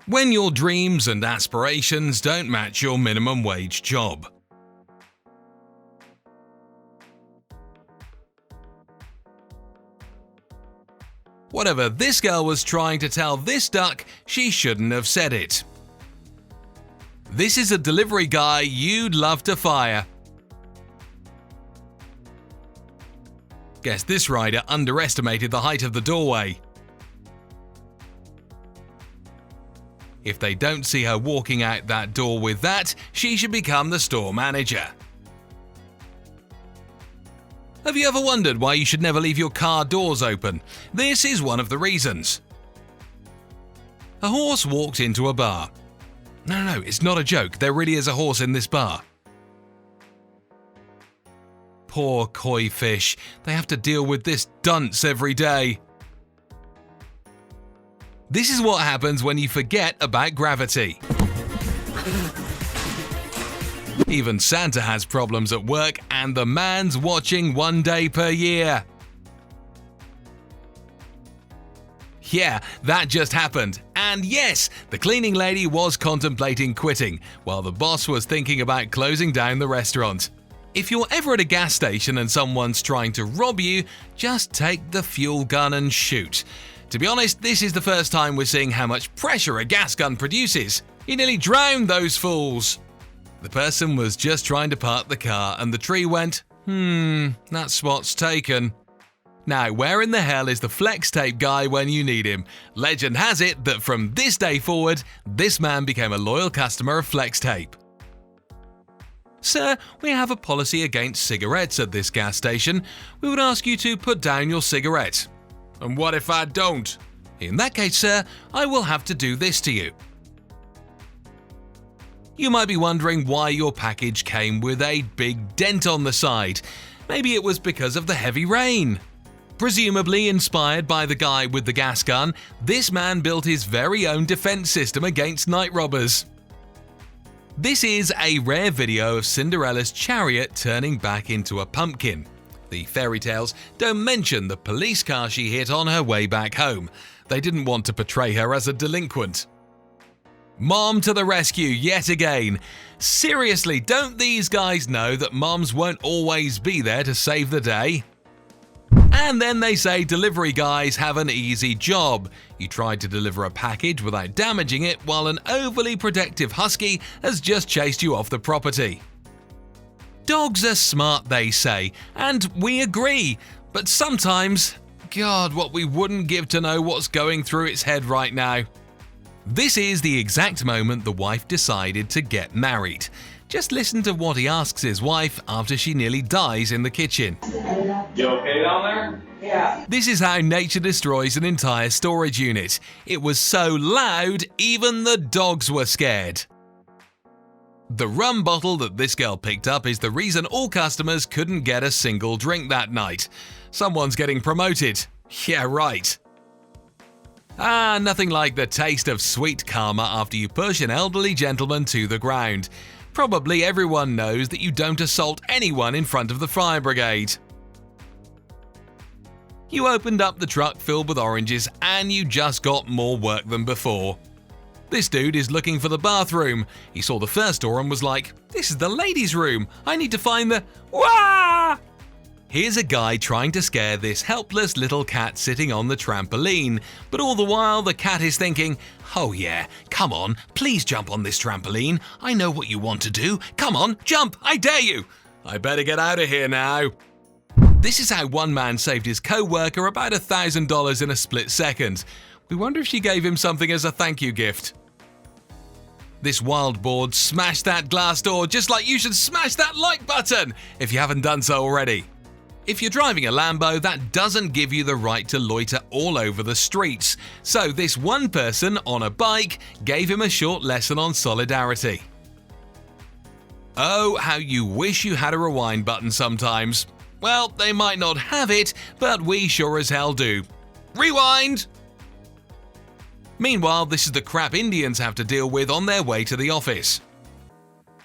When your dreams and aspirations don't match your minimum wage job. Whatever this girl was trying to tell this duck, she shouldn't have said it. This is a delivery guy you'd love to fire. Guess this rider underestimated the height of the doorway. If they don't see her walking out that door with that, she should become the store manager. Have you ever wondered why you should never leave your car doors open? This is one of the reasons. A horse walked into a bar. No, it's not a joke. There really is a horse in this bar. Poor koi fish. They have to deal with this dunce every day. This is what happens when you forget about gravity. Even Santa has problems at work, and the man's watching 1 day per year. Yeah, that just happened. And yes, the cleaning lady was contemplating quitting, while the boss was thinking about closing down the restaurant. If you're ever at a gas station and someone's trying to rob you, just take the fuel gun and shoot. To be honest, this is the first time we're seeing how much pressure a gas gun produces. He nearly drowned those fools. The person was just trying to park the car and the tree went, that spot's taken. Now, where in the hell is the flex tape guy when you need him? Legend has it that from this day forward, this man became a loyal customer of flex tape. Sir, we have a policy against cigarettes at this gas station. We would ask you to put down your cigarette. And what if I don't? In that case, sir, I will have to do this to you. You might be wondering why your package came with a big dent on the side. Maybe it was because of the heavy rain. Presumably inspired by the guy with the gas gun, this man built his very own defense system against night robbers. This is a rare video of Cinderella's chariot turning back into a pumpkin. The fairy tales don't mention the police car she hit on her way back home. They didn't want to portray her as a delinquent. Mom to the rescue yet again. Seriously, don't these guys know that moms won't always be there to save the day? And then they say delivery guys have an easy job. You tried to deliver a package without damaging it while an overly protective husky has just chased you off the property. Dogs are smart, they say, and we agree, but sometimes, God, what we wouldn't give to know what's going through its head right now. This is the exact moment the wife decided to get married. Just listen to what he asks his wife after she nearly dies in the kitchen. You okay down there? Yeah. This is how nature destroys an entire storage unit. It was so loud, even the dogs were scared. The rum bottle that this girl picked up is the reason all customers couldn't get a single drink that night. Someone's getting promoted. Yeah, right. Nothing like the taste of sweet karma after you push an elderly gentleman to the ground. Probably everyone knows that you don't assault anyone in front of the fire brigade. You opened up the truck filled with oranges and you just got more work than before. This dude is looking for the bathroom. He saw the first door and was like, "This is the ladies' room. I need to find the..." Wah! Here's a guy trying to scare this helpless little cat sitting on the trampoline, but all the while the cat is thinking, "Oh yeah, come on, please jump on this trampoline. I know what you want to do. Come on, jump, I dare you. I better get out of here now." This is how one man saved his co-worker about $1,000 in a split second. We wonder if she gave him something as a thank you gift. This wild board smashed that glass door just like you should smash that like button if you haven't done so already. If you're driving a Lambo, that doesn't give you the right to loiter all over the streets. So this one person on a bike gave him a short lesson on solidarity. Oh, how you wish you had a rewind button sometimes. Well, they might not have it, but we sure as hell do. Rewind! Meanwhile, this is the crap Indians have to deal with on their way to the office.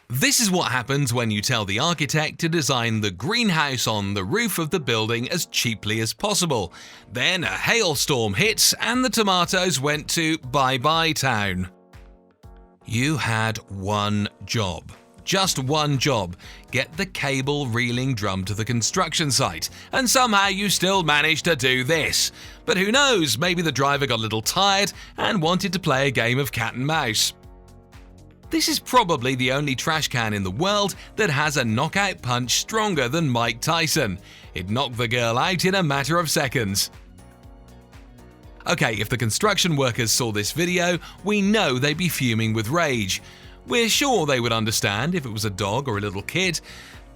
This is what happens when you tell the architect to design the greenhouse on the roof of the building as cheaply as possible. Then a hailstorm hits and the tomatoes went to bye-bye town. You had one job. Just one job. Get the cable reeling drum to the construction site. And somehow you still managed to do this. But who knows, maybe the driver got a little tired and wanted to play a game of cat and mouse. This is probably the only trash can in the world that has a knockout punch stronger than Mike Tyson. It knocked the girl out in a matter of seconds. Okay, if the construction workers saw this video, we know they'd be fuming with rage. We're sure they would understand if it was a dog or a little kid,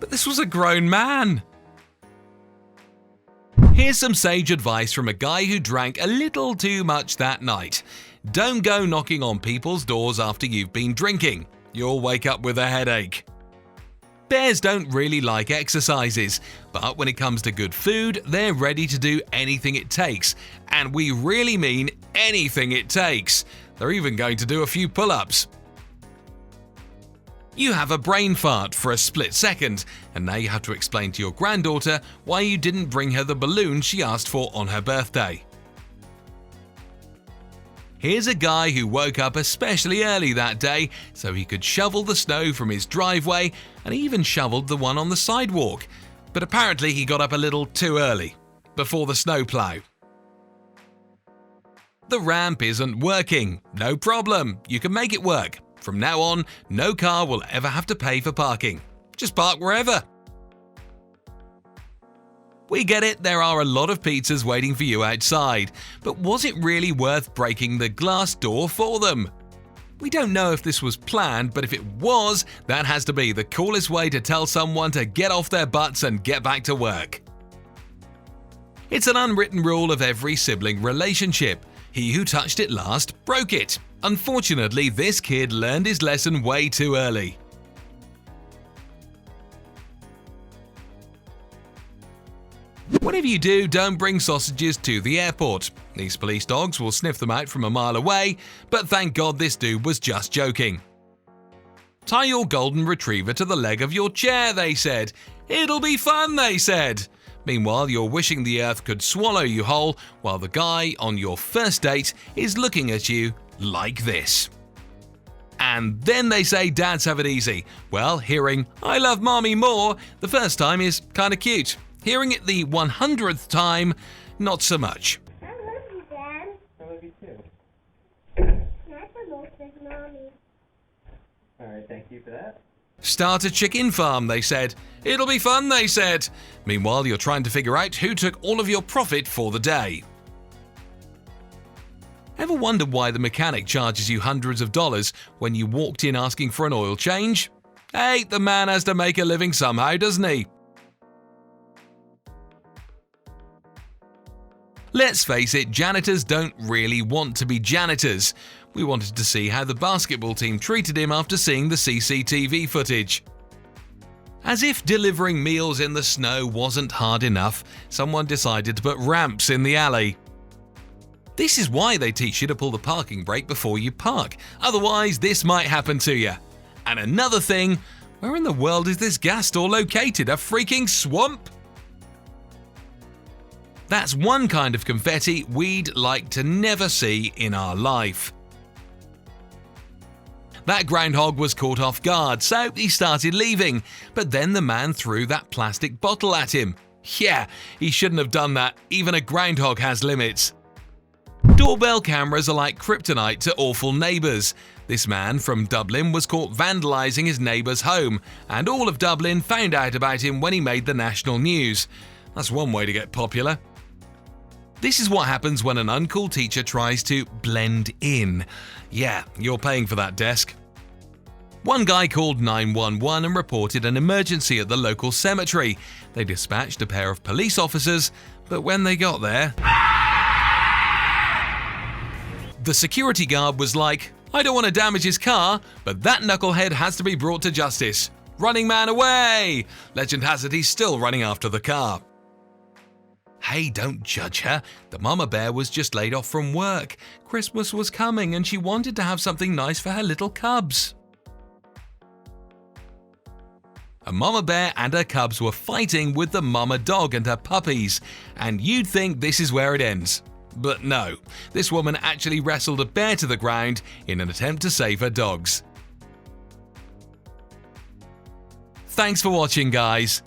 but this was a grown man. Here's some sage advice from a guy who drank a little too much that night. Don't go knocking on people's doors after you've been drinking. You'll wake up with a headache. Bears don't really like exercises, but when it comes to good food, they're ready to do anything it takes. And we really mean anything it takes. They're even going to do a few pull-ups. You have a brain fart for a split second, and now you have to explain to your granddaughter why you didn't bring her the balloon she asked for on her birthday. Here's a guy who woke up especially early that day so he could shovel the snow from his driveway, and he even shoveled the one on the sidewalk. But apparently he got up a little too early, before the snowplow. The ramp isn't working. No problem, you can make it work. From now on, no car will ever have to pay for parking. Just park wherever. We get it, there are a lot of pizzas waiting for you outside, but was it really worth breaking the glass door for them? We don't know if this was planned, but if it was, that has to be the coolest way to tell someone to get off their butts and get back to work. It's an unwritten rule of every sibling relationship. He who touched it last broke it. Unfortunately, this kid learned his lesson way too early. Whatever you do, don't bring sausages to the airport. These police dogs will sniff them out from a mile away, but thank God this dude was just joking. Tie your golden retriever to the leg of your chair, they said. It'll be fun, they said. Meanwhile, you're wishing the earth could swallow you whole while the guy on your first date is looking at you like this. And then they say dads have it easy. Well, hearing "I love mommy more" the first time is kinda cute. Hearing it the 100th time, not so much. I love you, Dad. I love you too. That's the most like mommy. Alright, thank you for that. Start a chicken farm, they said. It'll be fun, they said. Meanwhile, you're trying to figure out who took all of your profit for the day. Ever wondered why the mechanic charges you hundreds of dollars when you walked in asking for an oil change? Hey, the man has to make a living somehow, doesn't he? Let's face it, janitors don't really want to be janitors. We wanted to see how the basketball team treated him after seeing the CCTV footage. As if delivering meals in the snow wasn't hard enough, someone decided to put ramps in the alley. This is why they teach you to pull the parking brake before you park, otherwise this might happen to you. And another thing, where in the world is this gas store located? A freaking swamp? That's one kind of confetti we'd like to never see in our life. That groundhog was caught off guard, so he started leaving, but then the man threw that plastic bottle at him. Yeah, he shouldn't have done that, even a groundhog has limits. Doorbell cameras are like kryptonite to awful neighbours. This man from Dublin was caught vandalising his neighbour's home, and all of Dublin found out about him when he made the national news. That's one way to get popular. This is what happens when an uncool teacher tries to blend in. Yeah, you're paying for that desk. One guy called 911 and reported an emergency at the local cemetery. They dispatched a pair of police officers, but when they got there, the security guard was like, "I don't want to damage his car, but that knucklehead has to be brought to justice. Running man away!" Legend has it he's still running after the car. Hey, don't judge her. The mama bear was just laid off from work. Christmas was coming and she wanted to have something nice for her little cubs. A mama bear and her cubs were fighting with the mama dog and her puppies, and you'd think this is where it ends. But no, this woman actually wrestled a bear to the ground in an attempt to save her dogs. Thanks for watching, guys.